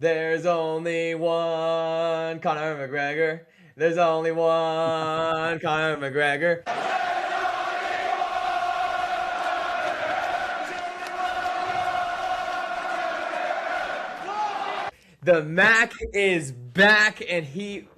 There's only one Conor McGregor. There's only one Conor McGregor. The Mac is back, and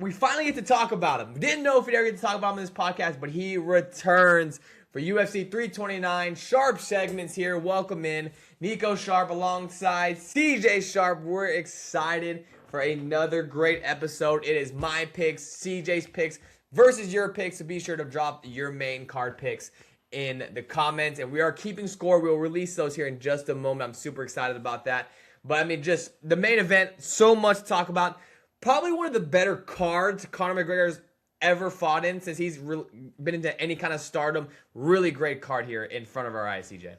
we finally get to talk about him. Didn't know if we'd ever get to talk about him in this podcast, but he returns for UFC 329. Sharp segments here. Welcome in Nico Sharp alongside CJ Sharp. We're excited for another great episode. It is my picks, CJ's picks versus your picks, so be sure to drop your main card picks in the comments, and we are keeping score. We'll release those here in just a moment. I'm super excited about that. But, I mean, just the main event, so much to talk about. Probably one of the better cards Conor McGregor's ever fought in since he's been into any kind of stardom. Really great card here in front of our eyes, CJ.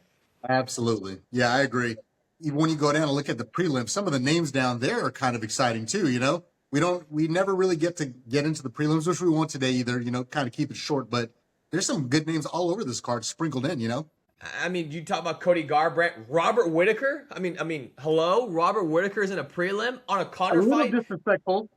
Absolutely. Yeah, I agree. Even when you go down and look at the prelims, some of the names down there are kind of exciting too, you know? We never really get into the prelims, which we won't today either, kind of keep it short, but there's some good names all over this card sprinkled in, I mean, you talk about Cody Garbrandt, Robert Whittaker. I mean, hello, Robert Whittaker's in a prelim on a Conor fight. A little disrespectful.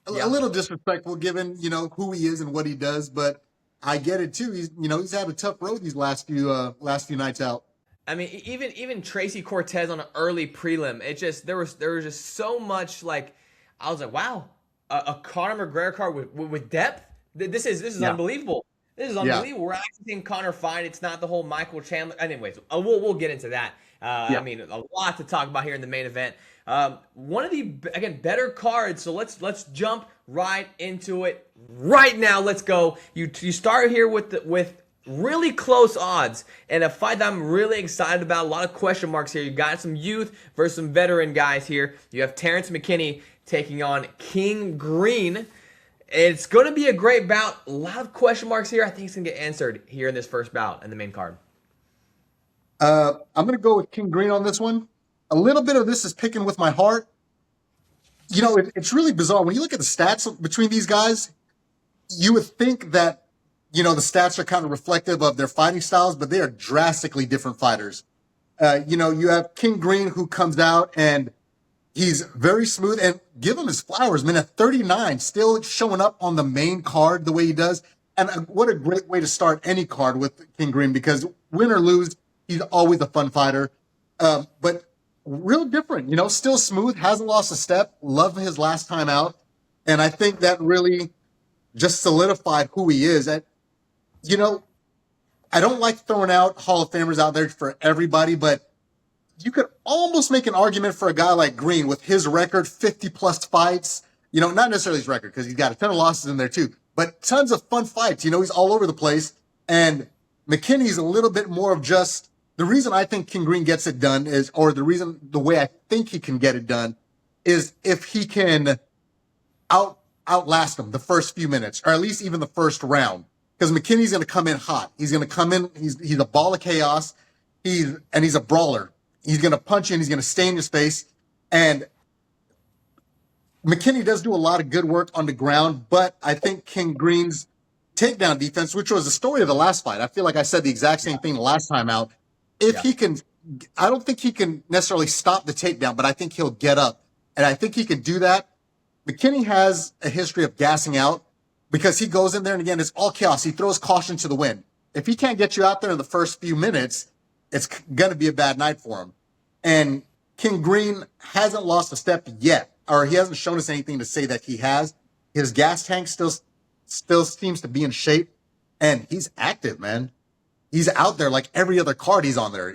A little disrespectful given, who he is and what he does, but I get it too. He's had a tough road these last few nights out. I mean, even Tracy Cortez on an early prelim, there was just so much I was like, wow, a Conor McGregor card with depth. This is unbelievable. This is unbelievable. Yeah. We're actually seeing Conor fight. It's not the whole Michael Chandler. Anyways, we'll get into that. I mean, a lot to talk about here in the main event. One of the better cards. So let's jump right into it right now. Let's go. You start here with really close odds and a fight that I'm really excited about. A lot of question marks here. You got some youth versus some veteran guys here. You have Terrence McKinney taking on King Green. It's going to be a great bout. A lot of question marks here. I think it's going to get answered here in this first bout in the main card. I'm going to go with King Green on this one. A little bit of this is picking with my heart. It's really bizarre. When you look at the stats between these guys, you would think that, the stats are kind of reflective of their fighting styles, but they are drastically different fighters. You have King Green who comes out and he's very smooth, and give him his flowers, man. At 39, still showing up on the main card the way he does. And what a great way to start any card with King Green, because win or lose, he's always a fun fighter. But real different, still smooth, hasn't lost a step. Love his last time out. And I think that really just solidified who he is. I don't like throwing out Hall of Famers out there for everybody, but you could almost make an argument for a guy like Green with his record, 50-plus fights. Not necessarily his record, because he's got a ton of losses in there too, but tons of fun fights. He's all over the place. And McKinney's a little bit more of just the reason I think King Green gets it done the way I think he can get it done is if he can outlast him the first few minutes, or at least even the first round. Because McKinney's going to come in hot. He's going to come in. He's a ball of chaos. He's a brawler. He's going to punch you and he's going to stay in your face. And McKinney does do a lot of good work on the ground, but I think King Green's takedown defense, which was the story of the last fight, I feel like I said the exact same thing the last time out. He can, I don't think he can necessarily stop the takedown, but I think he'll get up. And I think he can do that. McKinney has a history of gassing out because he goes in there and again, it's all chaos. He throws caution to the wind. If he can't get you out there in the first few minutes, it's going to be a bad night for him. And King Green hasn't lost a step yet, or he hasn't shown us anything to say that he has. His gas tank still seems to be in shape, and he's active, man. He's out there like every other card he's on there,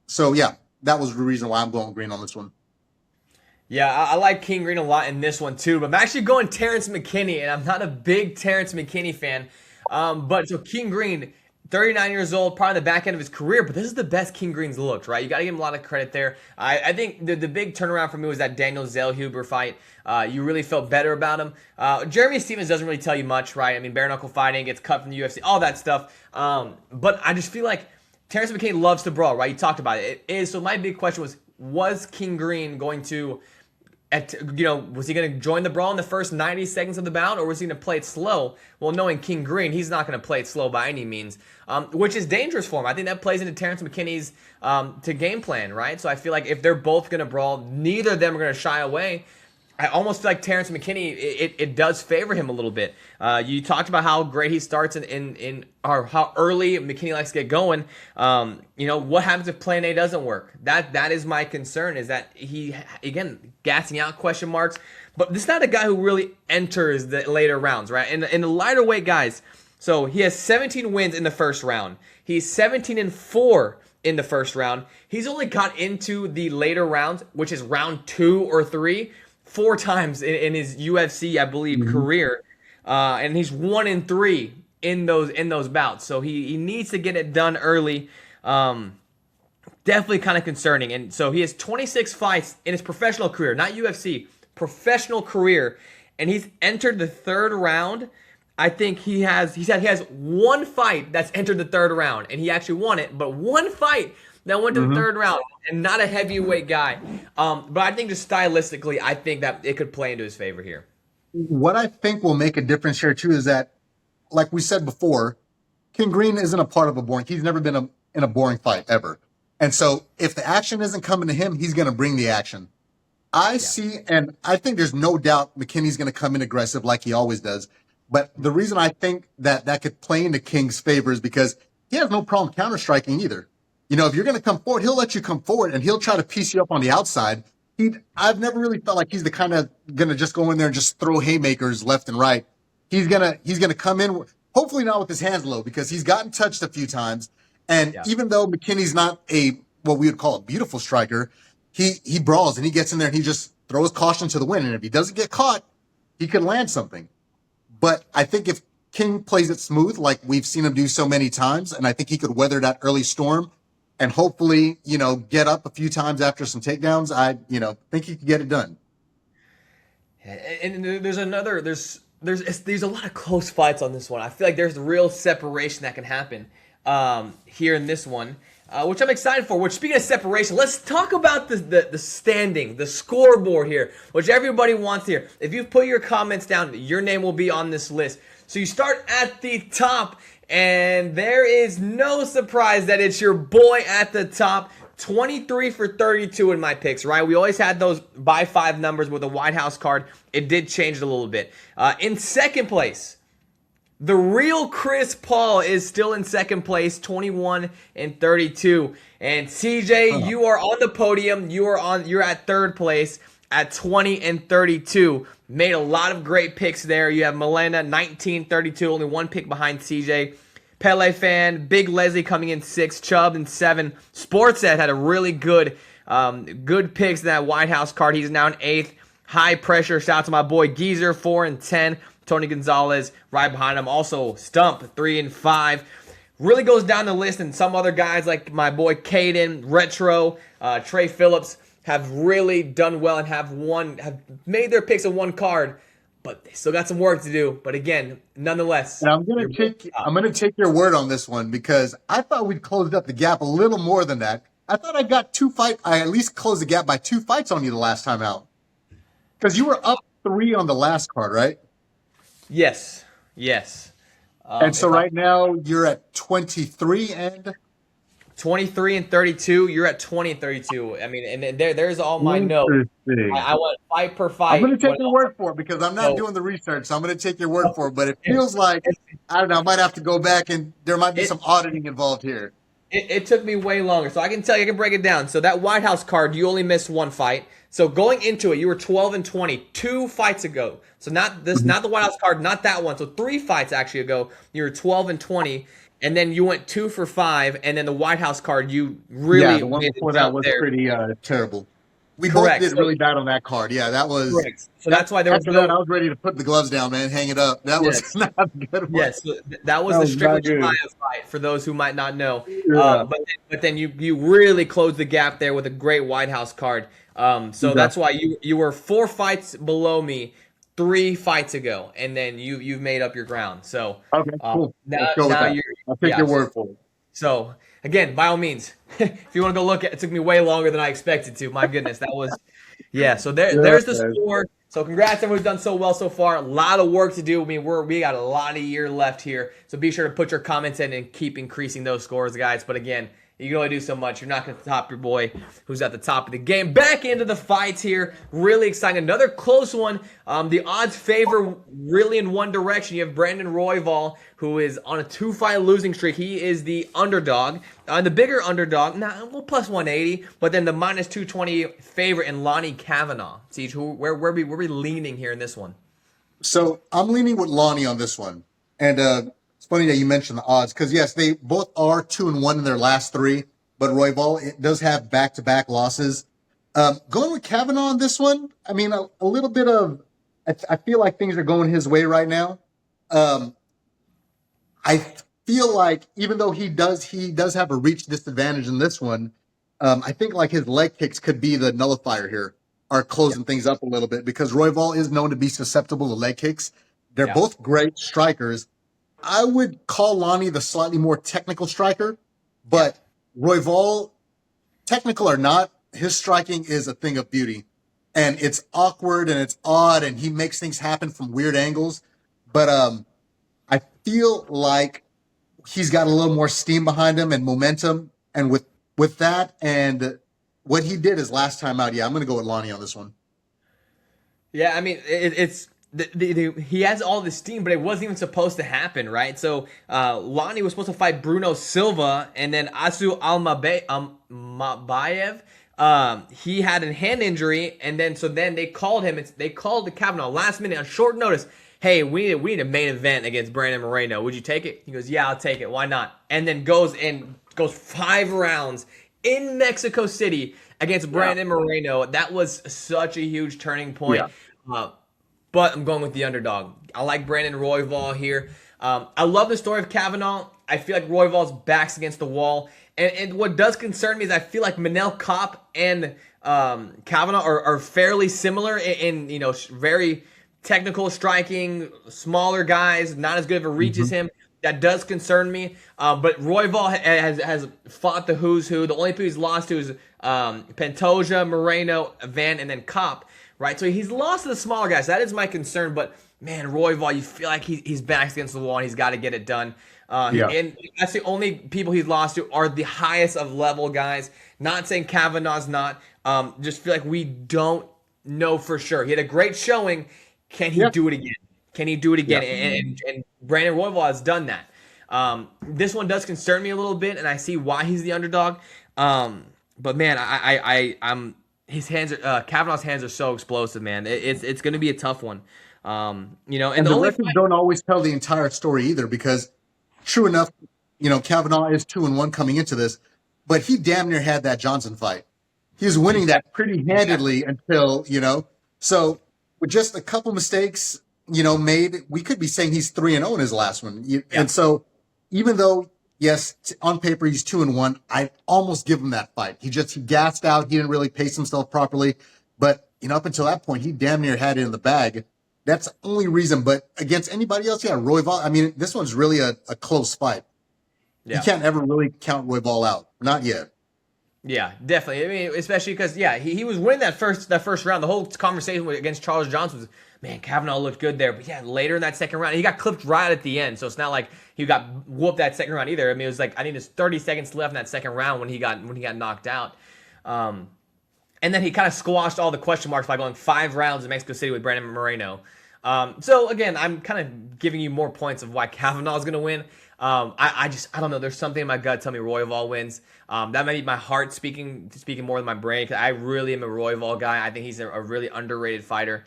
So, yeah, that was the reason why I'm going Green on this one. Yeah, I like King Green a lot in this one too, but I'm actually going Terrence McKinney, and I'm not a big Terrence McKinney fan. But so King Green, 39 years old, probably the back end of his career, but this is the best King Green's looked, right? You got to give him a lot of credit there. I think the big turnaround for me was that Daniel Zellhuber fight. You really felt better about him. Jeremy Stevens doesn't really tell you much, right? I mean, bare knuckle fighting, gets cut from the UFC, all that stuff. But I just feel like Terrence McKinney loves to brawl, right? You talked about it. So my big question was King Green going to Was he going to join the brawl in the first 90 seconds of the bout, or was he going to play it slow? Well, knowing King Green, he's not going to play it slow by any means, which is dangerous for him. I think that plays into Terrence McKinney's to game plan, right? So I feel like if they're both going to brawl, neither of them are going to shy away. I almost feel like Terrence McKinney, it does favor him a little bit. You talked about how great he starts or how early McKinney likes to get going. What happens if plan A doesn't work? That is my concern, is that he, again, gassing out question marks. But this is not a guy who really enters the later rounds, right? In the lighter weight guys, so he has 17 wins in the first round. He's 17-4 in the first round. He's only got into the later rounds, which is round 2 or 3, 4 times in his UFC, I believe, career, and he's 1-3 in those bouts. So he needs to get it done early. Definitely kind of concerning. And so he has 26 fights in his professional career, not UFC, professional career, and he's entered the third round. I think he has one fight that's entered the third round, and he actually won it, but one fight that went to the third round, and not a heavyweight guy. But I think just stylistically, I think that it could play into his favor here. What I think will make a difference here, too, is that, like we said before, King Green isn't a part of a boring. He's never been in a boring fight, ever. And so if the action isn't coming to him, he's going to bring the action. I see, and I think there's no doubt McKinney's going to come in aggressive like he always does. But the reason I think that could play into King's favor is because he has no problem counter-striking either. If you're going to come forward, he'll let you come forward, and he'll try to piece you up on the outside. I've never really felt like he's the kind of going to just go in there and just throw haymakers left and right. He's gonna come in, hopefully not with his hands low, because he's gotten touched a few times. And even though McKinney's not what we would call a beautiful striker, he brawls and he gets in there and he just throws caution to the wind. And if he doesn't get caught, he could land something. But I think if King plays it smooth, like we've seen him do so many times, and I think he could weather that early storm and hopefully, get up a few times after some takedowns, I think he could get it done. And there's a lot of close fights on this one. I feel like there's real separation that can happen here in this one, which I'm excited for. Which, speaking of separation, let's talk about the standing, the scoreboard here, which everybody wants here. If you put your comments down, your name will be on this list. So you start at the top, and there is no surprise that it's your boy at the top. 23 for 32 in my picks, right? We always had those by 5 numbers with a White House card. It did change it a little bit. In second place, the real Chris Paul is still in second place, 21 and 32. And CJ, you are on the podium. You're at third place at 20 and 32. Made a lot of great picks there. You have Milena, 19-32, only one pick behind CJ. Pele fan, Big Leslie coming in 6, Chubb in 7. Sportsnet had a really good picks in that White House card. He's now in 8th. High pressure. Shout out to my boy Geezer, 4 and 10. Tony Gonzalez right behind him. Also Stump, 3 and 5. Really goes down the list, and some other guys like my boy Caden, Retro, Trey Phillips have really done well and have made their picks on one card. But they still got some work to do. But again, nonetheless. And I'm gonna take your word on this one, because I thought we'd closed up the gap a little more than that. I thought I at least closed the gap by 2 fights on you the last time out. Because you were up 3 on the last card, right? Yes. And so right now you're at 23 and 23 and 32. You're at 20 and 32. I mean, and there's all my notes. I went fight per fight. I'm going to take your word for it, because I'm not doing the research. So I'm going to take your word for it. But it feels like, I don't know, I might have to go back, and there might be some auditing involved here. It took me way longer. So I can tell you, I can break it down. So that White House card, you only missed 1 fight. So going into it, you were 12 and 20 2 fights ago. So not the White House card, not that one. So 3 fights actually ago, you were 12 and 20. And then you went 2 for 5, and then the White House card, you really the one before that was pretty terrible. We Correct. both did really bad on that card. Yeah, that was. Correct. So that's why there was after that, I was ready to put the gloves down, man, hang it up. That was not a good one. Yes, that was the Strickland Chimaev fight, for those who might not know. Yeah. But then you really closed the gap there with a great White House card. So that's why you were 4 fights below me 3 fights ago, and then you've made up your ground. So okay, cool. Now I'll take your word for it. So again, by all means, if you want to go look at it, took me way longer than I expected to. My goodness, that was Yeah, so Yeah, there's the man. score. So congrats everyone who's done so well so far. A lot of work to do. I mean, we got a lot of year left here. So be sure to put your comments in and keep increasing those scores, guys. But again, you can only do so much. You're not going to top your boy who's at the top of the game. Back into the fights here. Really exciting. Another close one. The odds favor really in one direction. You have Brandon Royval, who is on a 2-fight losing streak. He is the underdog. The bigger underdog, plus 180, but then the minus 220 favorite in Lonnie Kavanaugh. See, where we leaning here in this one? So I'm leaning with Lonnie on this one. And it's funny that you mentioned the odds because, yes, they both are 2-1 in their last 3, but Royval it does have back-to-back losses. Going with Kavanaugh on this one, I mean, a little bit of I feel like things are going his way right now. I feel like even though he does have a reach disadvantage in this one, I think like his leg kicks could be the nullifier here, are closing things up a little bit because Royval is known to be susceptible to leg kicks. They're both great strikers. I would call Lonnie the slightly more technical striker, but Royval, technical or not, his striking is a thing of beauty. And it's awkward and it's odd and he makes things happen from weird angles. But I feel like he's got a little more steam behind him and momentum. And with that and what he did his last time out, I'm going to go with Lonnie on this one. Yeah, I mean, it's he has all this steam, but it wasn't even supposed to happen, right? So Lonnie was supposed to fight Bruno Silva, and then Asu Almabayev. He had a hand injury, and then they called him. They called the Kavanaugh last minute on short notice. Hey, we need a main event against Brandon Moreno. Would you take it? He goes, yeah, I'll take it. Why not? And then goes 5 rounds in Mexico City against Brandon Moreno. That was such a huge turning point. But I'm going with the underdog. I like Brandon Royval here. I love the story of Kavanaugh. I feel like Royval's back's against the wall. And what does concern me is I feel like Manel Kape and Kavanaugh are fairly similar in very technical striking, smaller guys, not as good of a reach as him. That does concern me. But Royval has fought the who's who. The only people he's lost to is Pantoja, Moreno, Van, and then Kape. Right, so he's lost to the smaller guys. That is my concern. But man, Royval, you feel like he's back against the wall and he's got to get it done. And that's the only people he's lost to are the highest of level guys. Not saying Kavanaugh's not. Just feel like we don't know for sure. He had a great showing. Can he do it again? Can he do it again? And Brandon Royval has done that. This one does concern me a little bit, and I see why he's the underdog. But man, I'm. His hands are Kavanaugh's hands are so explosive, man. It's going to be a tough one. And the records don't always tell the entire story either because true enough, Kavanaugh is 2-1 coming into this, but he damn near had that Johnson fight. He was winning that pretty handedly until, so with just a couple mistakes, made, we could be saying he's 3-0 in his last one. And so even though yes, on paper he's 2-1. I almost give him that fight. He gassed out. He didn't really pace himself properly. But up until that point, he damn near had it in the bag. That's the only reason. But against anybody else, Royval. I mean, this one's really a close fight. You can't ever really count Royval out. Not yet. Yeah, definitely. I mean, especially because he was winning that first round. The whole conversation against Charles Johnson was, man, Kavanaugh looked good there. But later in that second round, he got clipped right at the end. So it's not like he got whooped that second round either. I mean, it was like I think there's 30 seconds left in that second round when he got knocked out. And then he kind of squashed all the question marks by going 5 rounds in Mexico City with Brandon Moreno. So again, I'm kind of giving you more points of why Kavanaugh is going to win. I don't know. There's something in my gut telling me Royval wins. That might be my heart speaking more than my brain. Cause I really am a Royval guy. I think he's a really underrated fighter.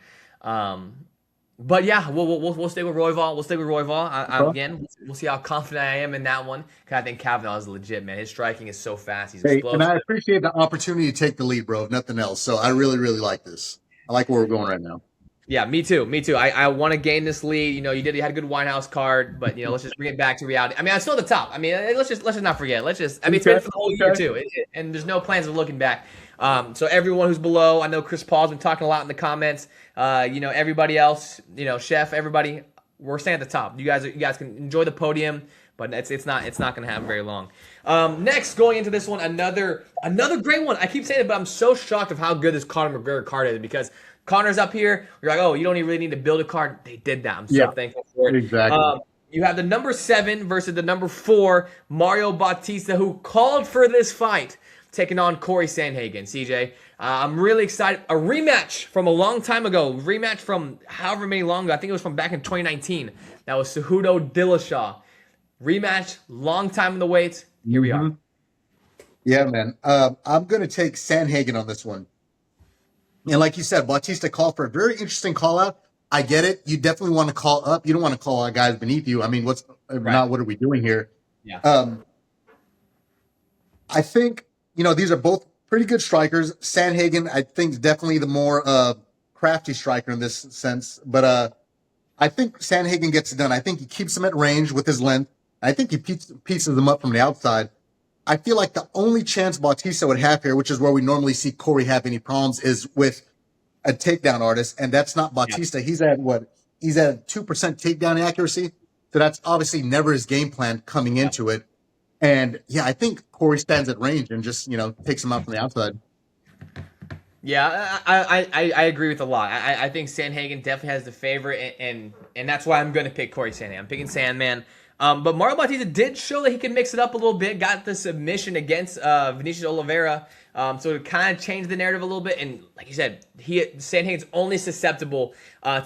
But yeah, we'll stay with Royval. We'll stay with Royval. Again, we'll see how confident I am in that one. Cause I think Kavanaugh is legit, man. His striking is so fast. He's explosive. And I appreciate the opportunity to take the lead, bro. If nothing else. So I really, really like this. I like where we're going right now. Yeah, me too. I want to gain this lead. You had a good Winehouse card, but let's just bring it back to reality. I mean, I'm still at the top. I mean, let's just not forget. It's been for the whole year too, and there's no plans of looking back. So everyone who's below, I know Chris Paul's been talking a lot in the comments. Everybody else, Chef, everybody, we're staying at the top. You guys can enjoy the podium, but it's not going to happen very long. Next, going into this one, another great one. I keep saying it, but I'm so shocked of how good this Conor McGregor card is because Conor's up here. You're like, oh, you don't even really need to build a card. They did that. I'm so thankful for it. Exactly. You have the number 7 versus the number 4, Mario Bautista, who called for this fight, taking on Cory Sandhagen. CJ, I'm really excited. A rematch from a long time ago. Rematch from however many long ago. I think it was from back in 2019. That was Cejudo Dillashaw. Rematch, long time in the wait. Here we are. Yeah, man. I'm going to take Sandhagen on this one. And like you said, Bautista called for a very interesting call out. I get it. You definitely want to call up. You don't want to call out guys beneath you. I mean, what are we doing here? Yeah. I think, these are both pretty good strikers. Sandhagen, I think, is definitely the more crafty striker in this sense. But I think Sandhagen gets it done. I think he keeps him at range with his length. I think he pieces them up from the outside. I feel like the only chance Bautista would have here, which is where we normally see Cory have any problems, is with a takedown artist, and that's not Bautista. He's at what? He's at 2% takedown accuracy. So that's obviously never his game plan coming into it. And yeah, I think Cory stands at range and just, takes him out from the outside. Yeah, I agree with a lot. I think Sandhagen definitely has the favorite, and that's why I'm going to pick Cory Sandhagen. I'm picking Sandman. But Mario Bautista did show that he can mix it up a little bit. Got the submission against Vinicius Oliveira, so it kind of changed the narrative a little bit. And like you said, Sandhagen's only susceptible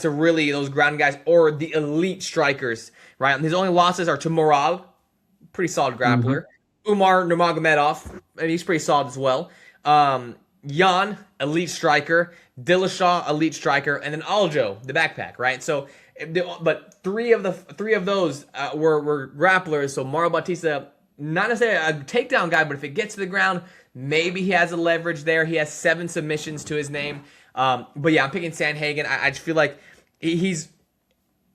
to really those ground guys or the elite strikers, right? And his only losses are to Merab, pretty solid grappler. Umar Nurmagomedov, and he's pretty solid as well. Jan, elite striker. Dillashaw, elite striker, and then Aljo, the backpack, right? So, but three of those were grapplers. So Mario Bautista, not necessarily a takedown guy, but if it gets to the ground, maybe he has a leverage there. He has 7 submissions to his name. But yeah, I'm picking Sandhagen. I just feel like he's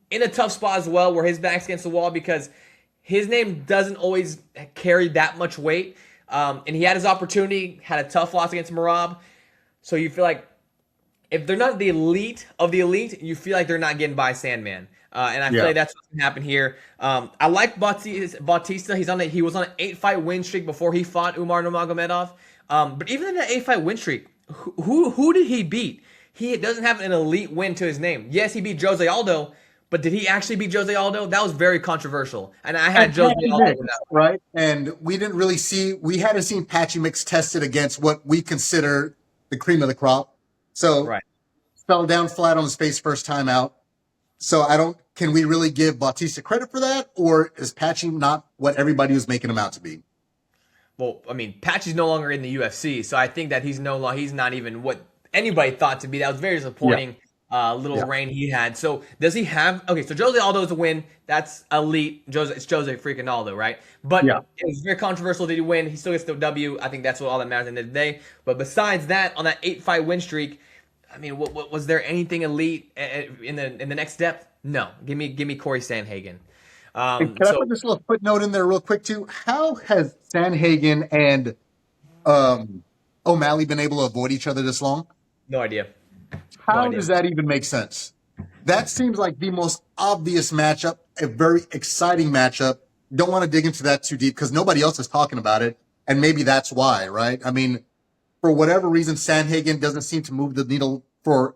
in a tough spot as well, where his back's against the wall because his name doesn't always carry that much weight. And he had his opportunity, had a tough loss against Merab. So you feel like if they're not the elite of the elite, you feel like they're not getting by Sandman. And I feel like that's what's going to happen here. I like Bautista. He was on an 8-fight win streak before he fought Umar Nurmagomedov. But even in that 8-fight win streak, who did he beat? He doesn't have an elite win to his name. Yes, he beat Jose Aldo, but did he actually beat Jose Aldo? That was very controversial. And I had Jose Aldo. Right? And we hadn't seen Patchy Mix tested against what we consider the cream of the crop. So fell down flat on his face first time out. So can we really give Bautista credit for that? Or is Patchy not what everybody was making him out to be? Well, I mean, Patchy's no longer in the UFC. So I think that he's not even what anybody thought to be. That was very disappointing. Little reign he had. So does he have? Okay, so Jose Aldo's a win. That's elite. It's Jose freaking Aldo, right? But it was very controversial. Did he win? He still gets the W. I think that's what all that matters at the end of the day. But besides that, on that 8-fight win streak, I mean, what was there anything elite in the next step? No. Give me Cory Sandhagen. Can I put this little footnote in there real quick too? How has Sandhagen and O'Malley been able to avoid each other this long? No idea. How does that even make sense? That seems like the most obvious matchup, a very exciting matchup. Don't want to dig into that too deep because nobody else is talking about it. And maybe that's why, right? I mean, for whatever reason, Sandhagen doesn't seem to move the needle for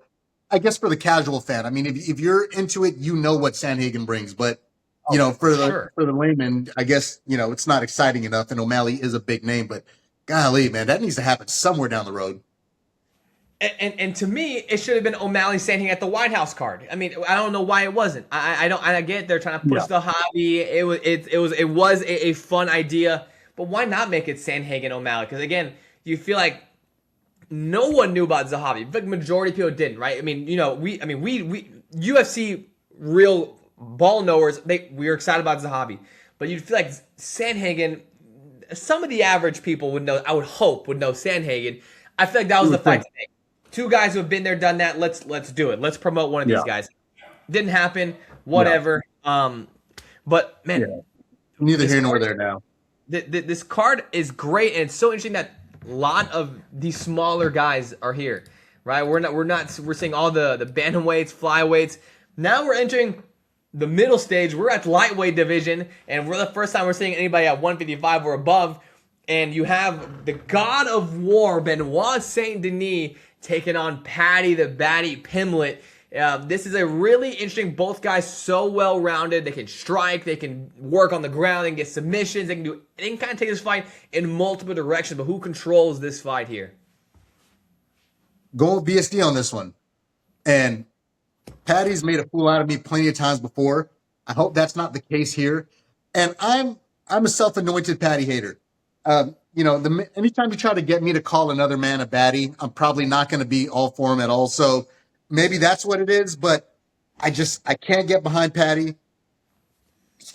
the casual fan. I mean, if you're into it, you know what Sandhagen brings. But, for the layman, I guess, it's not exciting enough. And O'Malley is a big name. But golly, man, that needs to happen somewhere down the road. And to me, it should have been O'Malley Sandhagen at the White House card. I mean, I don't know why it wasn't. I get it. They're trying to push the hobby. It was a fun idea, but why not make it Sandhagen O'Malley? Because again, you feel like no one knew about Zahavi. The majority of people didn't, right? I mean, we UFC real ball knowers. We were excited about Zahavi, but you feel like Sandhagen. Some of the average people would know. I would hope would know Sandhagen. I feel like that was the fight today. 2 guys who have been there, done that. Let's do it. Let's promote one of these guys. Didn't happen. Whatever. But man, neither here nor there now. This card is great, and it's so interesting that a lot of these smaller guys are here, right? We're seeing all the bantamweights, flyweights. Now we're entering the middle stage. We're at the lightweight division, and we're the first time we're seeing anybody at 155 or above. And you have the God of War, Benoit Saint Denis, taking on Paddy the Baddy Pimblett. This is a really interesting. Both guys so well rounded. They can strike. They can work on the ground. They can get submissions. They can kind of take this fight in multiple directions. But who controls this fight here? Go with BSD on this one. And Paddy's made a fool out of me plenty of times before. I hope that's not the case here. And I'm a self-anointed Paddy hater. Anytime you try to get me to call another man a baddie, I'm probably not going to be all for him at all. So maybe that's what it is, but I can't get behind Paddy.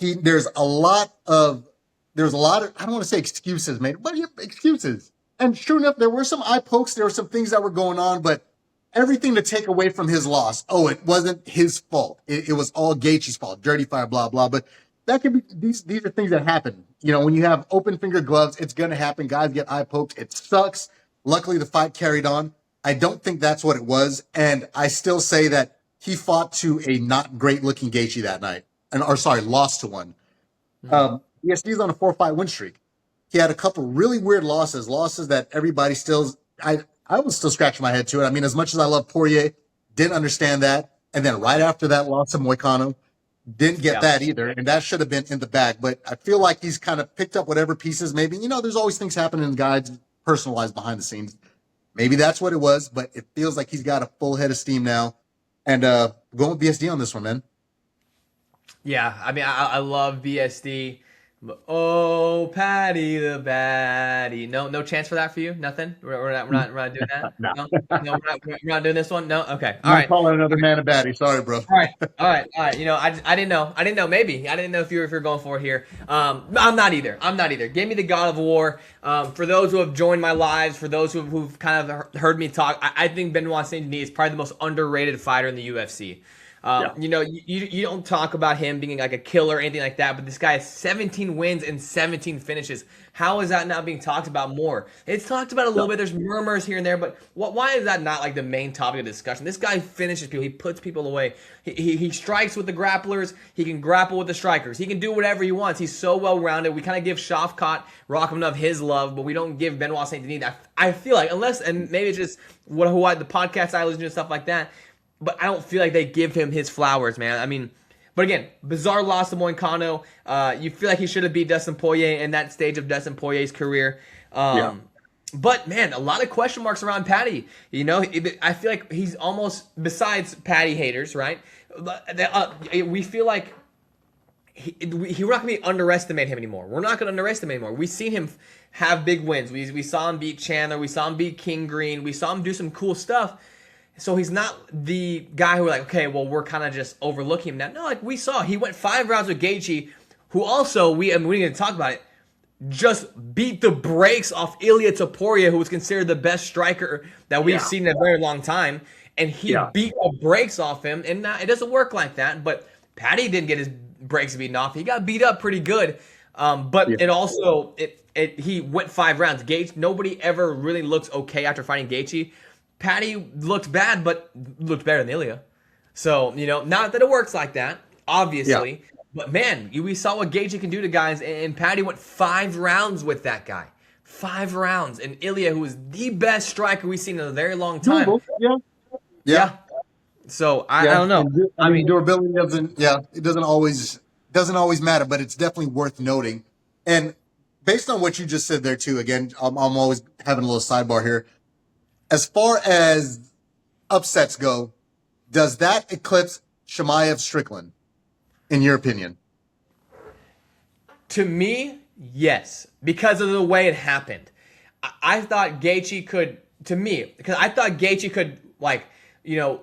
There's a lot of, I don't want to say excuses, mate, but excuses. And sure enough, there were some eye pokes. There were some things that were going on, but everything to take away from his loss. Oh, it wasn't his fault. It was all Gaethje's fault. Dirty fire, blah, blah. But that could be, these are things that happen. When you have open finger gloves, it's going to happen. Guys get eye poked. It sucks. Luckily, the fight carried on. I don't think that's what it was. And I still say that he fought to a not great looking Gaethje that night. Lost to one. BSD's on a 4-fight win streak. He had a couple really weird losses that everybody still, I was still scratching my head to it. I mean, as much as I love Poirier, didn't understand that. And then right after that loss to Moicano, didn't get that either. And that should have been in the bag. But I feel like he's kind of picked up whatever pieces maybe. There's always things happening in guys, personalized behind the scenes. Maybe that's what it was, but it feels like he's got a full head of steam now. And going with BSD on this one, man. Yeah, I mean, I love BSD. Oh, Paddy the Baddy. No chance for that for you? Nothing? We're not doing that? No. No, we're not doing this one? No? Okay. All right. Calling another man a baddie. Sorry, bro. All right. I didn't know. Maybe. I didn't know if you're going for it here. I'm not either. Give me the God of War. For those who have joined my lives, for those who've kind of heard me talk, I think Benoit Saint Denis is probably the most underrated fighter in the UFC. You don't talk about him being like a killer or anything like that, but this guy has 17 wins and 17 finishes. How is that not being talked about more? It's talked about a little bit. There's murmurs here and there, but why is that not like the main topic of discussion? This guy finishes people. He puts people away. He strikes with the grapplers. He can grapple with the strikers. He can do whatever he wants. He's so well-rounded. We kind of give Shafkat Rakhmonov his love, but we don't give Benoit Saint Denis. I feel like, and maybe it's just the podcast I listen to and stuff like that, but I don't feel like they give him his flowers, man. I mean, but again, bizarre loss to Moicano. You feel like he should have beat Dustin Poirier in that stage of Dustin Poirier's career. But, man, a lot of question marks around Paddy. I feel like he's almost, besides Paddy haters, right? We feel like we're not going to underestimate him anymore. We're not going to underestimate him anymore. We've seen him have big wins. We saw him beat Chandler. We saw him beat King Green. We saw him do some cool stuff. So he's not the guy who we're like, okay, well, we're kind of just overlooking him now. No, like we saw, he went 5 rounds with Gaethje, who also, we didn't even talk about it, just beat the brakes off Ilia Topuria, who was considered the best striker that we've seen in a very long time. And he beat the brakes off him. And it doesn't work like that. But Paddy didn't get his brakes beaten off. He got beat up pretty good. It also, he went 5 rounds. Gaethje, nobody ever really looks okay after fighting Gaethje. Paddy looked bad, but looked better than Ilia. So, not that it works like that, obviously. Yeah. But, man, we saw what Gaethje can do to guys, and Paddy went 5 rounds with that guy. 5 rounds. And Ilia, who is the best striker we've seen in a very long time. Yeah. So, I don't know. I mean, durability doesn't always matter, but it's definitely worth noting. And based on what you just said there, too, again, I'm always having a little sidebar here. As far as upsets go, does that eclipse Chimaev Strickland, in your opinion? To me, yes, because of the way it happened. I thought Gaethje could,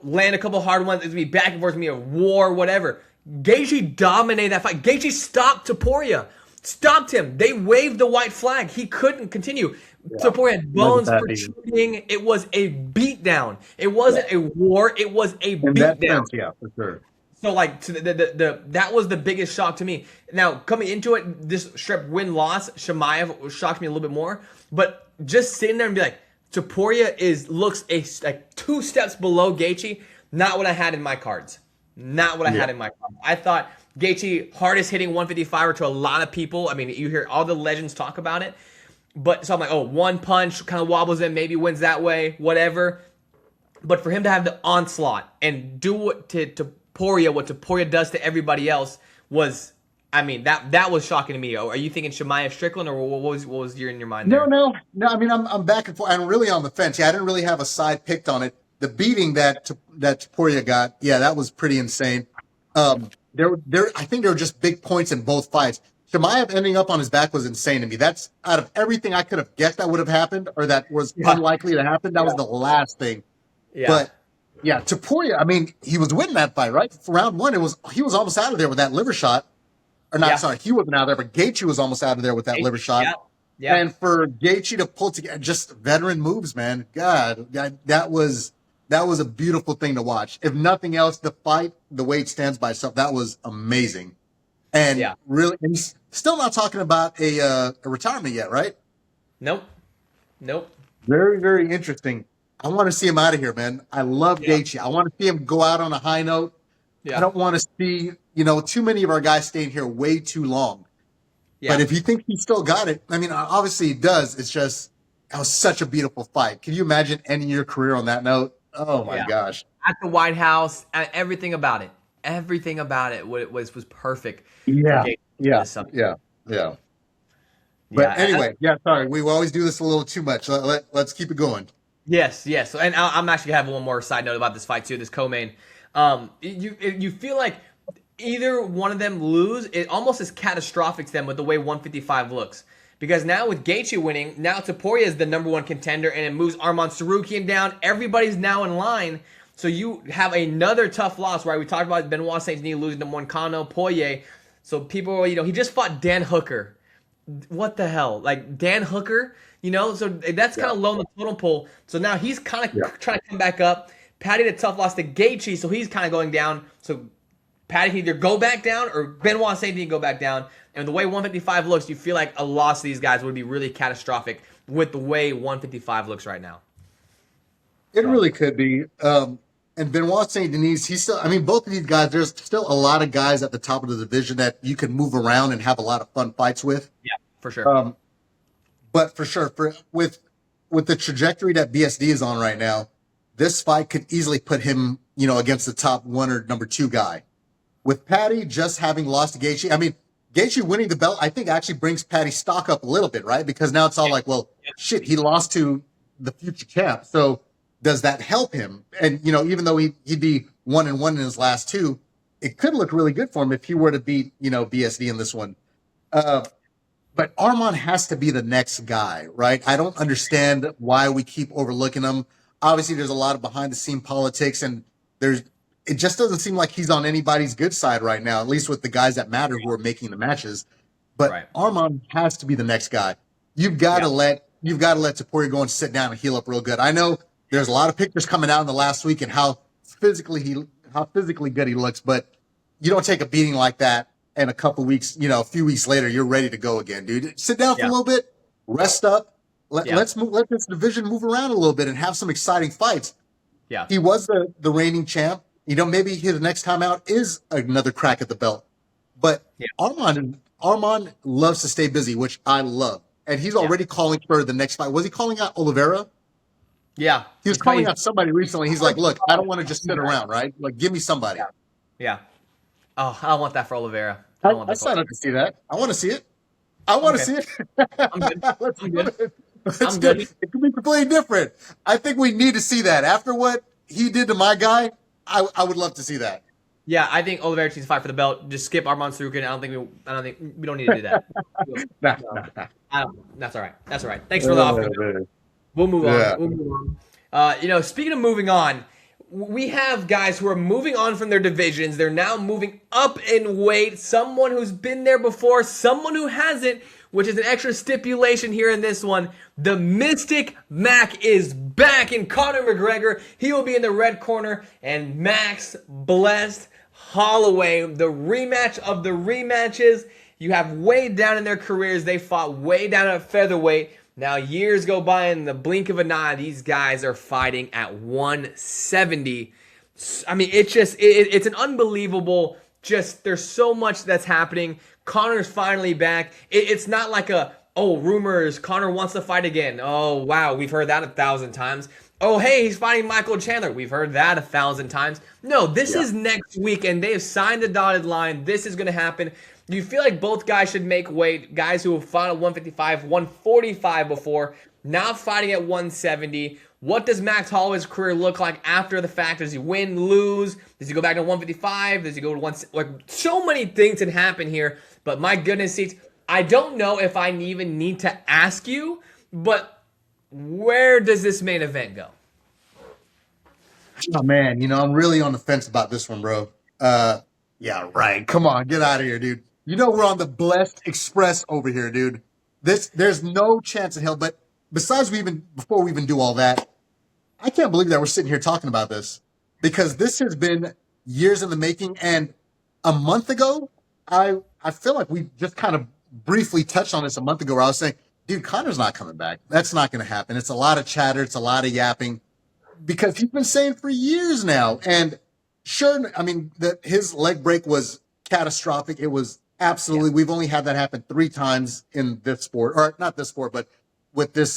land a couple hard ones. It would be back and forth, it would be a war, whatever. Gaethje dominated that fight. Gaethje stopped Topuria. Stopped him. They waved the white flag. He couldn't continue. Topuria had bones protruding. It was a beatdown. It wasn't a war. It was a beatdown. Yeah, for sure. So, that was the biggest shock to me. Now, coming into it, this strip win-loss, Chimaev shocked me a little bit more. But just sitting there and be like, Topuria looks 2 steps below Gaethje, not what I had in my cards. Not what I had in my mind. I thought Gaethje, hardest hitting 155er to a lot of people. I mean, you hear all the legends talk about it. But so I'm like, oh, one punch kind of wobbles in, maybe wins that way, whatever. But for him to have the onslaught and do what to Poirier, what Topuria does to everybody else was, I mean, that was shocking to me. Are you thinking Shemaev Strickland, or what was in your mind there? No. I mean, I'm back and forth. I'm really on the fence. Yeah, I didn't really have a side picked on it. The beating that Topuria got, yeah, that was pretty insane. I think there were just big points in both fights. Shemaev ending up on his back was insane to me. That's out of everything I could have guessed that would have happened or that was unlikely to happen. That was the last thing. Yeah. But yeah, Topuria, I mean, he was winning that fight, right? For round one, he was almost out of there with that liver shot. Or not, sorry, he wasn't out of there, but Gaethje was almost out of there with that liver shot. Yeah. And for Gaethje to pull together, just veteran moves, man. God, that was a beautiful thing to watch. If nothing else, the fight, the way it stands by itself, that was amazing. And really, and he's still not talking about a retirement yet, right? Nope. Very, very interesting. I want to see him out of here, man. I love Gaethje. I want to see him go out on a high note. Yeah. I don't want to see, too many of our guys staying here way too long. Yeah. But if you think he still got it, I mean, obviously he does. It's just, that was such a beautiful fight. Can you imagine ending your career on that note? Oh my gosh. At the White House, everything about it was perfect. Yeah. But anyway, sorry. We always do this a little too much. Let's keep it going. Yes. And I'm actually going to have one more side note about this fight too, this co-main. You feel like either one of them lose, it almost is catastrophic to them with the way 155 looks. Because now with Gaethje winning, now Topuria is the number one contender, and it moves Arman Tsarukyan down. Everybody's now in line. So you have another tough loss, right? We talked about Benoit Saint Denis losing to Moicano, Poirier. So people, he just fought Dan Hooker. What the hell? Like, Dan Hooker, So that's kind of low in the totem pole. So now he's kind of trying to come back up. Paddy had a tough loss to Gaethje, so he's kind of going down. So Paddy can either go back down or Benoit Saint Denis go back down. And the way 155 looks, you feel like a loss to these guys would be really catastrophic with the way 155 looks right now. It really could be. And Benoit Saint Denis, both of these guys, there's still a lot of guys at the top of the division that you can move around and have a lot of fun fights with. Yeah, for sure. But for sure, with the trajectory that BSD is on right now, this fight could easily put him, against the top one or number two guy. With Paddy just having lost to Gaethje, Gaethje winning the belt, I think actually brings Paddy's stock up a little bit, right? Because now it's all like, well, shit, he lost to the future champ. So does that help him? And, even though he'd be 1-1 in his last two, it could look really good for him if he were to beat, BSD in this one. But Arman has to be the next guy, right? I don't understand why we keep overlooking him. Obviously, there's a lot of behind-the-scene politics, and it just doesn't seem like he's on anybody's good side right now, at least with the guys that matter who are making the matches. But Arman has to be the next guy. You've got to let Topuria go and sit down and heal up real good. I know there's a lot of pictures coming out in the last week and how physically good he looks, but you don't take a beating like that and a couple weeks, a few weeks later, you're ready to go again, dude. Sit down for a little bit, rest up. Let this division move around a little bit and have some exciting fights. Yeah, he was the reigning champ. Maybe his next time out is another crack at the belt. But Arman loves to stay busy, which I love. And he's already calling for the next fight. Was he calling out Oliveira? Yeah. He was calling out somebody recently. He's like, look, I don't want to just sit around, right? Like, give me somebody. Yeah. Oh, I don't want that for Oliveira. I signed up to see that. I want to see it. To see it. I'm good. I'm good. It could be completely different. I think we need to see that. After what he did to my guy, I would love to see that. Yeah, I think Oliveira needs to fight for the belt. Just skip Arman Tsarukyan. I don't think we don't need to do that. That's all right. That's all right. Thanks for the offer. We'll move on. Speaking of moving on, we have guys who are moving on from their divisions. They're now moving up in weight. Someone who's been there before, someone who hasn't, which is an extra stipulation here in this one. The Mystic Mac is back in Conor McGregor. He will be in the red corner. And Max blessed Holloway, the rematch of the rematches. You have way down in their careers. They fought way down at featherweight. Now years go by in the blink of an eye. These guys are fighting at 170. I mean, it's an unbelievable. Just there's so much that's happening. Conor's finally back. It's not like rumors. Conor wants to fight again. Oh wow, we've heard that 1,000 times. Oh hey, he's fighting Michael Chandler. We've heard that 1,000 times. No, this is next week, and they have signed the dotted line. This is going to happen. You feel like both guys should make weight. Guys who have fought at 155, 145 before, now fighting at 170. What does Max Holloway's career look like after the fact? Does he win, lose? Does he go back to 155? Does he go to one? Like, so many things can happen here. But my goodness sakes, I don't know if I even need to ask you, but where does this main event go? Oh man, I'm really on the fence about this one, bro. Yeah, right. Come on, get out of here, dude. We're on the Blessed Express over here, dude. There's no chance in hell. But before we even do all that, I can't believe that we're sitting here talking about this, because this has been years in the making. And a month ago, I feel like we just kind of briefly touched on this a month ago, where I was saying, dude, Conor's not coming back. That's not going to happen. It's a lot of chatter. It's a lot of yapping, because he's been saying for years now. And sure, I mean, his leg break was catastrophic. It was absolutely, we've only had that happen 3 times in this sport, or not this sport, but with this,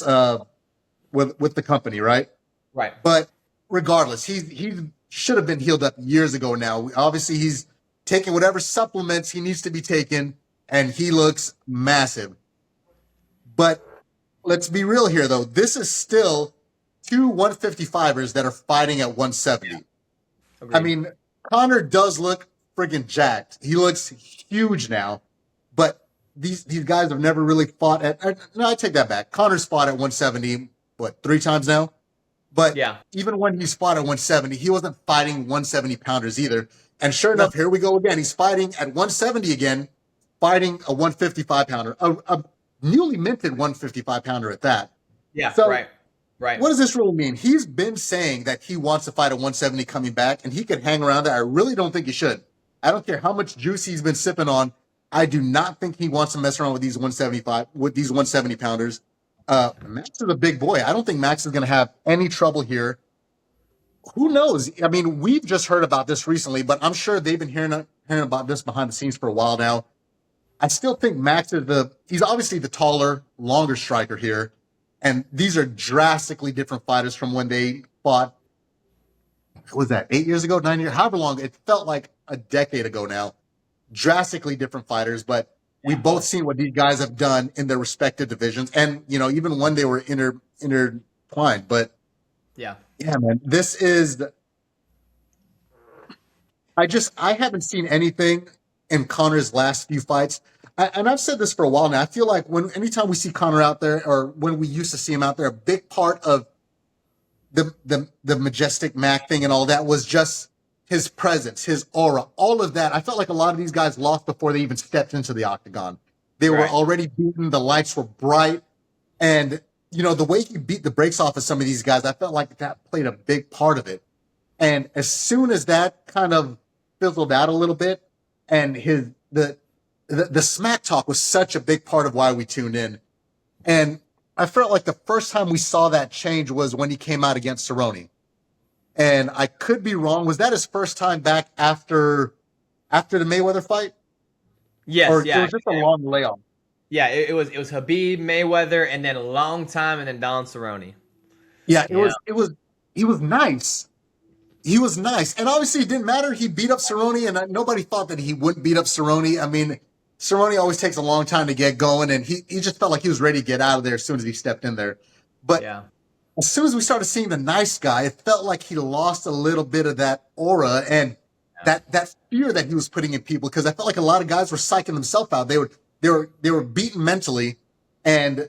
with the company, right? Right. But regardless, he should have been healed up years ago now. Obviously, he's taking whatever supplements he needs to be taken, and he looks massive. But let's be real here, though. This is still 2 155ers that are fighting at 170. Agreed. I mean, Conor does look friggin' jacked. He looks huge now. But these guys have never really fought at... No, I take that back. Conor's fought at 170, 3 times now? But even when he's fought at 170, he wasn't fighting 170-pounders either. And sure enough, here we go again. He's fighting at 170 again, fighting a 155-pounder, a newly minted 155-pounder at that. Yeah, so, right. What does this really mean? He's been saying that he wants to fight at 170 coming back, and he could hang around there. I really don't think he should. I don't care how much juice he's been sipping on. I do not think he wants to mess around with these 170-pounders. Max is a big boy. I don't think Max is going to have any trouble here. Who knows? I mean, we've just heard about this recently, but I'm sure they've been hearing about this behind the scenes for a while now. I still think Max he's obviously the taller, longer striker here. And these are drastically different fighters from when they fought. What was that, 8 years ago, 9 years, however long? It felt like a decade ago now. Drastically different fighters, but we've both seen what these guys have done in their respective divisions, and even when they were intertwined. But yeah, man, this is. I haven't seen anything in Conor's last few fights, and I've said this for a while now. I feel like anytime we see Conor out there, or when we used to see him out there, a big part of the majestic Mac thing and all that was just his presence, his aura, all of that. I felt like a lot of these guys lost before they even stepped into the octagon. They were already beaten. The lights were bright. And, the way he beat the brakes off of some of these guys, I felt like that played a big part of it. And as soon as that kind of fizzled out a little bit, and the smack talk was such a big part of why we tuned in. And I felt like the first time we saw that change was when he came out against Cerrone. And I could be wrong. Was that his first time back after the Mayweather fight? Yes, or it was just a long layoff? Yeah, it was Khabib, Mayweather, and then a long time, and then Don Cerrone. Yeah, he was nice. He was nice. And obviously it didn't matter. He beat up Cerrone, and nobody thought that he wouldn't beat up Cerrone. I mean, Cerrone always takes a long time to get going, and he just felt like he was ready to get out of there as soon as he stepped in there. But as soon as we started seeing the nice guy, it felt like he lost a little bit of that aura and that fear that he was putting in people, because I felt like a lot of guys were psyching themselves out. They were beaten mentally, and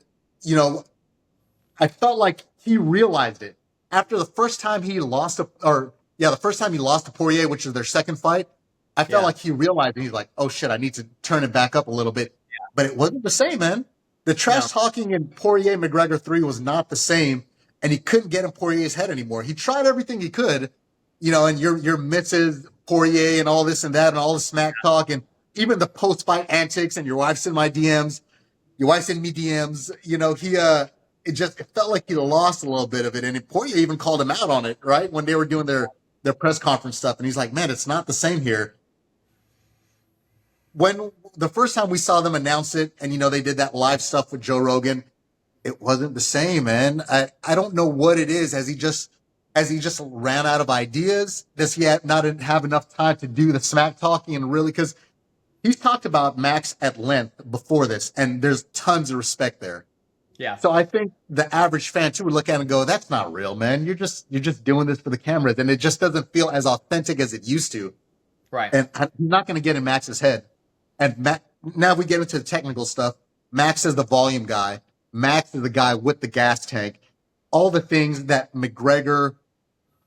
I felt like he realized it after the first time he lost to Poirier, which is their second fight. I felt like he realized it. He's like, oh shit, I need to turn it back up a little bit. Yeah. But it wasn't the same, man. The trash talking in Poirier McGregor 3 was not the same, and he couldn't get in Poirier's head anymore. He tried everything he could, and your mitts, Poirier, and all this and that, and all the smack talk, and even the post-fight antics, and your wife's in my DMs, your wife's in me DMs. It felt like he lost a little bit of it, and Poirier even called him out on it, right, when they were doing their their press conference stuff, and he's like, man, it's not the same here. When the first time we saw them announce it, and they did that live stuff with Joe Rogan, it wasn't the same, man. I don't know what it is. Has he just ran out of ideas? Does he not have enough time to do the smack talking and really? Because he's talked about Max at length before this, and there's tons of respect there. Yeah. So I think the average fan too would look at it and go, "That's not real, man. You're just doing this for the cameras," and it just doesn't feel as authentic as it used to. Right. And I'm not going to get in Max's head. And now we get into the technical stuff. Max is the volume guy. Max is the guy with the gas tank. All the things that McGregor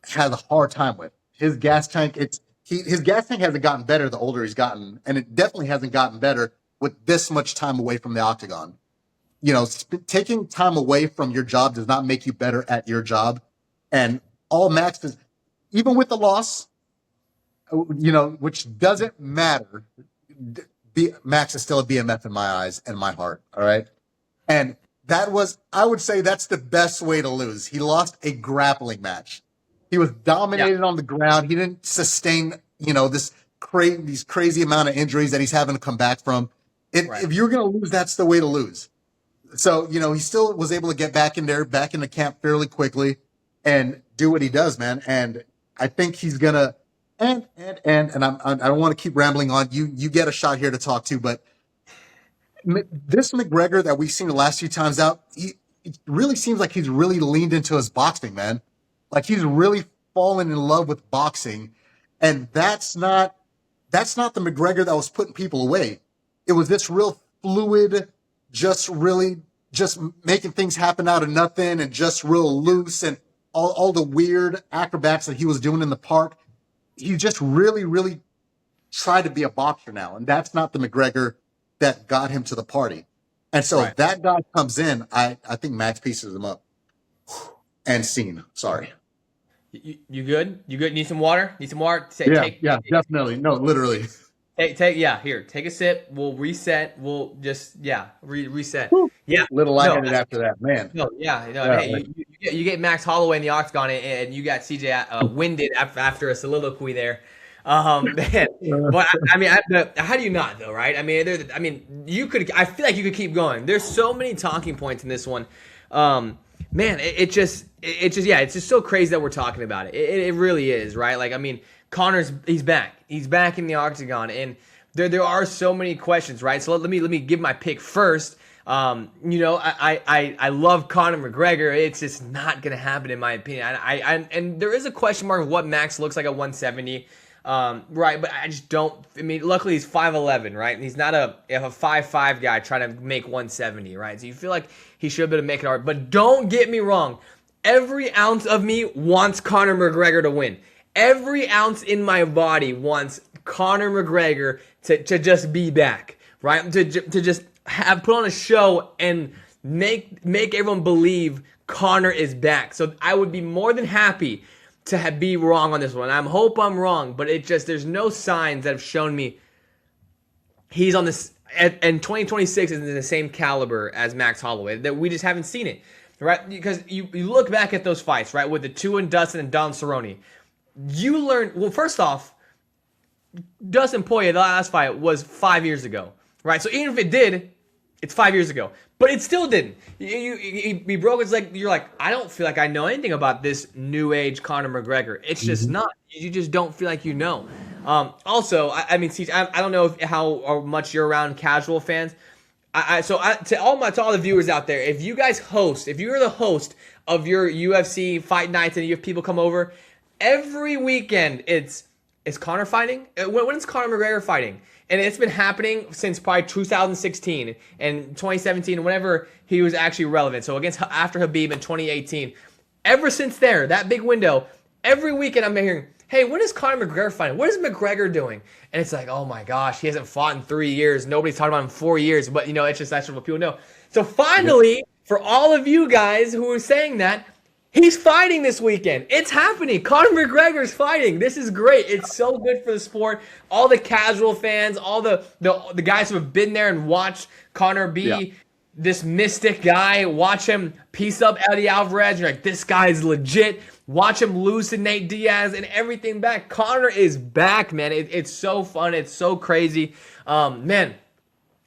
has a hard time with. His gas tank, his gas tank hasn't gotten better the older he's gotten, and it definitely hasn't gotten better with this much time away from the octagon. Taking time away from your job does not make you better at your job. And all Max is, even with the loss, which doesn't matter, Max is still a BMF in my eyes and my heart. All right. And I would say that's the best way to lose. He lost a grappling match. He was dominated on the ground. He didn't sustain, these crazy amount of injuries that he's having to come back from. If you're going to lose, that's the way to lose. So, he still was able to get back in the camp fairly quickly and do what he does, man. And I think he's going to, and I don't want to keep rambling on. You get a shot here to talk to, but this McGregor that we've seen the last few times out, it really seems like he's really leaned into his boxing, man. Like he's really fallen in love with boxing, and that's not the McGregor that was putting people away. It was this real fluid, just making things happen out of nothing, and just real loose, and all the weird acrobats that he was doing in the park. He just really, really tried to be a boxer now, and that's not the McGregor that got him to the party. And so if that guy comes in, I think Max pieces him up. And scene. Sorry. You good? You good? Need some water? Need some water? Definitely. No, literally. Take a sip. We'll reset. We'll just reset. Woo. Yeah. Little lightheaded after that, man. You get Max Holloway in the Octagon, and you got CJ winded after a soliloquy there. Man, but how do you not though, right? I feel like you could keep going. There's so many talking points in this one. Man, it's just so crazy that we're talking about it. It really is, right? Like, Conor's he's back in the Octagon, and there are so many questions, right? So let me give my pick first. I love Conor McGregor. It's just not gonna happen in my opinion. And there is a question mark of what Max looks like at 170. Right, but I just don't. Luckily he's 5'11", right? And he's not a 5'5" guy trying to make 170, right? So you feel like he should be able to make it hard. But don't get me wrong. Every ounce of me wants Conor McGregor to win. Every ounce in my body wants Conor McGregor to just be back, right? To just put on a show and make everyone believe Conor is back. So I would be more than happy to be wrong on this one. I hope I'm wrong, but there's no signs that have shown me he's on this, and 2026 is in the same caliber as Max Holloway, that we just haven't seen it, right? Because you look back at those fights, right, with the two and Dustin and Don Cerrone, you learn, well, first off, Dustin Poirier, the last fight was 5 years ago, right? So even if it did, it's 5 years ago. But it still didn't. He broke his leg. You're like, I don't feel like I know anything about this new age Conor McGregor. It's just not. You just don't feel like you know. Also, I don't know how much you're around casual fans. To all the viewers out there, if you're the host of your UFC fight nights and you have people come over, every weekend is Conor fighting? When is Conor McGregor fighting? And it's been happening since probably 2016 and 2017, whenever he was actually relevant. So after Khabib in 2018. Ever since there, that big window, every weekend I'm hearing, hey, when is Conor McGregor fighting? What is McGregor doing? And it's like, oh my gosh, he hasn't fought in 3 years. Nobody's talking about him in 4 years. But, that's what people know. So finally, for all of you guys who are saying that, he's fighting this weekend. It's happening. Conor McGregor's fighting. This is great. It's so good for the sport. All the casual fans, all the guys who have been there and watched Conor be this mystic guy, watch him piece up Eddie Alvarez. You're like, this guy's legit. watch him lose to Nate Diaz and everything back. Conor is back, man. It's so fun. It's so crazy. Man,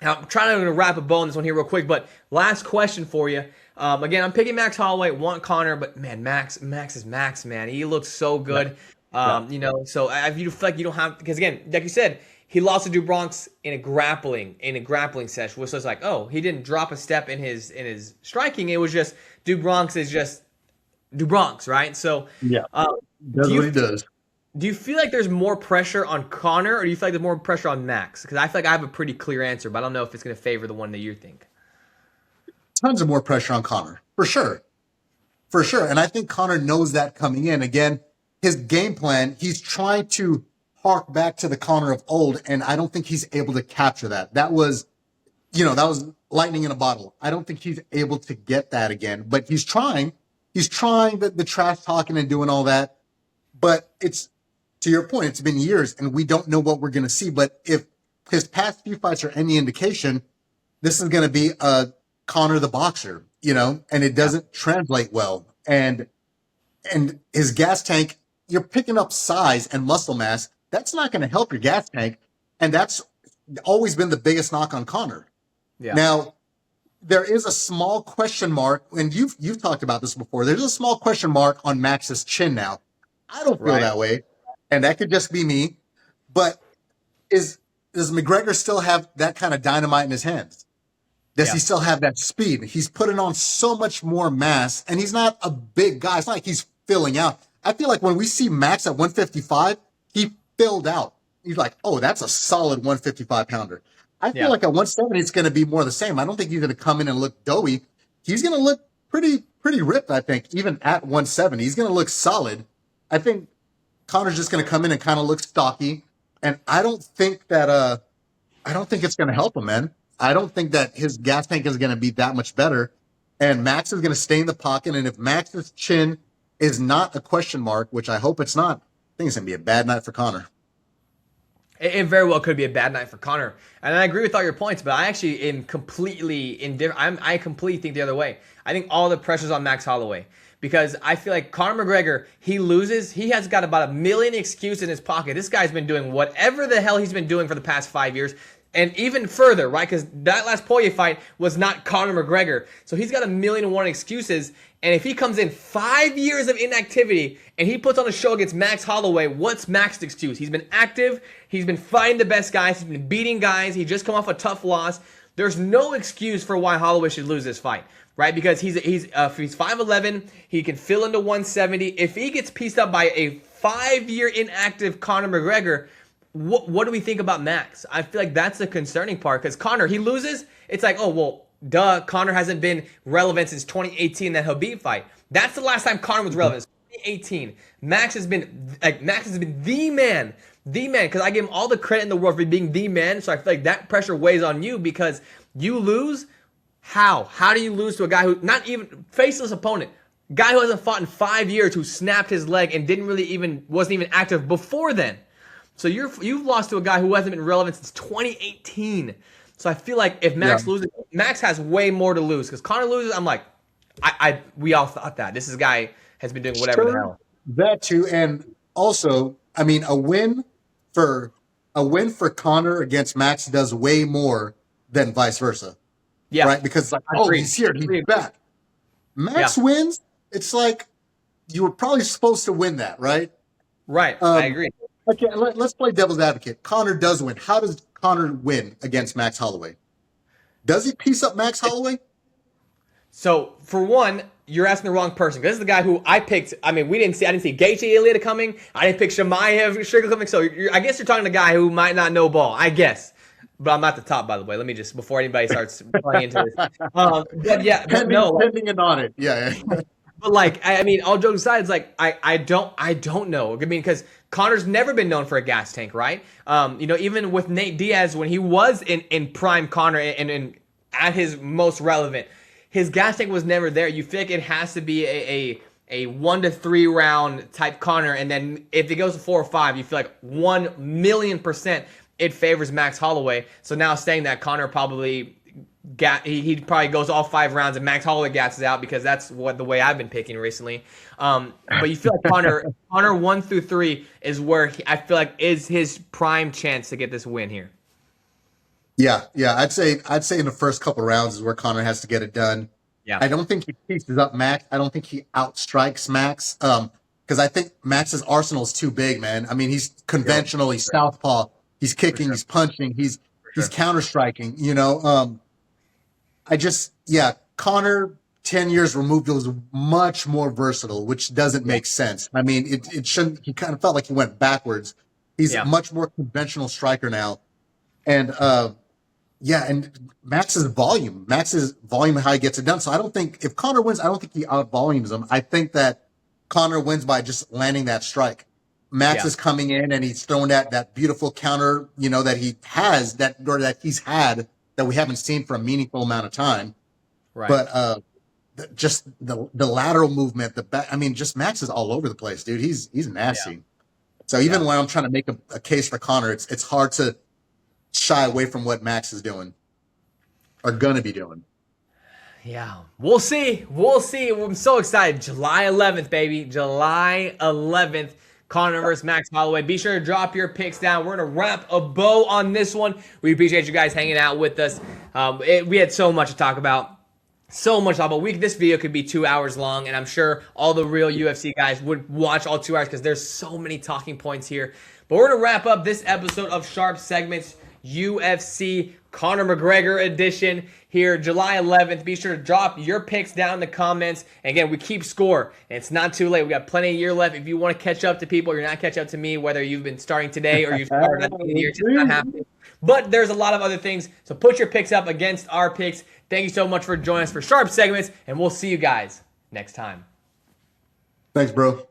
I'm trying to wrap a bow on this one here real quick, but last question for you. Again, I'm picking Max Holloway, want Conor, but man, Max is Max, man. He looks so good. You know, so if you feel like you don't have, because again, like you said, he lost to DuBronx in a grappling session, so it's like, oh, he didn't drop a step in his striking. It was just DuBronx is just DuBronx, right? So does what he does. Do you feel like there's more pressure on Conor, or do you feel like there's more pressure on Max? Because I feel like I have a pretty clear answer, but I don't know if it's going to favor the one that you think. Tons of more pressure on Conor, for sure. For sure. And I think Conor knows that coming in. Again, his game plan, he's trying to hark back to the Conor of old, and I don't think he's able to capture that. That was lightning in a bottle. I don't think he's able to get that again, but he's trying. He's trying the trash talking and doing all that. But it's, to your point, it's been years, and we don't know what we're going to see. But if his past few fights are any indication, this is going to be a Conor the boxer, and it doesn't translate well. And his gas tank, you're picking up size and muscle mass. That's not going to help your gas tank. And that's always been the biggest knock on Conor. Yeah. Now, there is a small question mark, and you've talked about this before. There's a small question mark on Max's chin now. I don't feel that way, and that could just be me. But does McGregor still have that kind of dynamite in his hands? Does he still have that speed? He's putting on so much more mass, and he's not a big guy. It's not like he's filling out. I feel like when we see Max at 155, he filled out. He's like, oh, that's a solid 155-pounder. I feel like at 170, it's going to be more the same. I don't think he's going to come in and look doughy. He's going to look pretty ripped, I think, even at 170. He's going to look solid. I think Conor's just going to come in and kind of look stocky. And I don't think it's going to help him, man. I don't think that his gas tank is going to be that much better. And Max is going to stay in the pocket. And if Max's chin is not a question mark, which I hope it's not, I think it's going to be a bad night for Conor. It very well could be a bad night for Conor. And I agree with all your points, but I actually am completely indifferent. I completely think the other way. I think all the pressure's on Max Holloway. Because I feel like Conor McGregor, he loses. He has got about 1 million excuses in his pocket. This guy's been doing whatever the hell he's been doing for the past 5 years. And even further, right? Because that last Poirier fight was not Conor McGregor. So he's got 1,000,001 excuses. And if he comes in 5 years of inactivity and he puts on a show against Max Holloway, what's Max's excuse? He's been active. He's been fighting the best guys. He's been beating guys. He just come off a tough loss. There's no excuse for why Holloway should lose this fight, right? Because he's 5'11", he can fill into 170. If he gets pieced up by a 5-year inactive Conor McGregor, what do we think about Max? I feel like that's the concerning part because Conor, he loses. It's like, oh, well, duh, Conor hasn't been relevant since 2018, that Khabib fight. That's the last time Conor was relevant, 2018. Max has been the man, because I give him all the credit in the world for being the man, so I feel like that pressure weighs on you because you lose. How? How do you lose to a guy who, not even, faceless opponent, guy who hasn't fought in 5 years, who snapped his leg and wasn't even active before then? So you've lost to a guy who hasn't been relevant since 2018. So I feel like if Max loses, Max has way more to lose. Because Conor loses, I'm like, we all thought that. This guy has been doing whatever the hell. That too. And also, I mean, a win for Conor against Max does way more than vice versa. Yeah. Right? Because like, oh, he's here, he's back. Max wins, it's like you were probably supposed to win that, right? Right. I agree. Okay, let's play devil's advocate. Conor does win. How does Conor win against Max Holloway? Does he piece up Max Holloway? So, for one, you're asking the wrong person. This is the guy who I picked. I mean, I didn't see Gaethje Elliott coming. I didn't pick Chimaev Strickland coming. So, I guess you're talking to a guy who might not know ball. I guess. But I'm not the top, by the way. Let me just, before anybody starts playing into this. But yeah, pending and on it. Yeah. But like, I mean, all jokes aside, it's like I don't know. I mean, because Conor's never been known for a gas tank, right? Even with Nate Diaz when he was in prime Conor and at his most relevant, his gas tank was never there. You feel like it has to be a 1 to 3 round type Conor, and then if it goes to 4 or 5, you feel like 1,000,000% it favors Max Holloway. So now saying that Conor probably he probably goes all 5 rounds and Max Holloway gasses out, because that's the way I've been picking recently. But you feel like Conor 1 through 3 is where I feel like is his prime chance to get this win here. Yeah, I'd say in the first couple rounds is where Conor has to get it done. Yeah. I don't think he pieces up Max. I don't think he outstrikes Max. Because I think Max's arsenal is too big, man. I mean, he's conventional, he's southpaw, he's kicking, he's punching, he's counter striking. Conor 10 years removed was much more versatile, which doesn't make sense. I mean, it shouldn't. He kind of felt like he went backwards. He's a much more conventional striker now, and and Max's volume, how he gets it done. So I don't think if Conor wins, I don't think he out-volumes him. I think that Conor wins by just landing that strike. Max is coming in and he's throwing that beautiful counter, that he has, that he's had, that we haven't seen for a meaningful amount of time. Right. But just the lateral movement, just Max is all over the place, dude. He's nasty. Yeah. So even when I'm trying to make a case for Conor, it's hard to shy away from what Max is doing or gonna be doing. Yeah, we'll see. I'm so excited. July 11th, baby. July 11th. Conor versus Max Holloway. Be sure to drop your picks down. We're going to wrap a bow on this one. We appreciate you guys hanging out with us. We had so much to talk about. This video could be 2 hours long, and I'm sure all the real UFC guys would watch all 2 hours because there's so many talking points here. But we're going to wrap up this episode of Sharp Segments UFC Conor McGregor edition here, July 11th. Be sure to drop your picks down in the comments. And again, we keep score, and it's not too late. We got plenty of year left. If you want to catch up to people, you're not catch up to me, whether you've been starting today or you've started at the beginning of the year, it's just not happening. But there's a lot of other things, so put your picks up against our picks. Thank you so much for joining us for Sharp Segments, and we'll see you guys next time. Thanks, bro.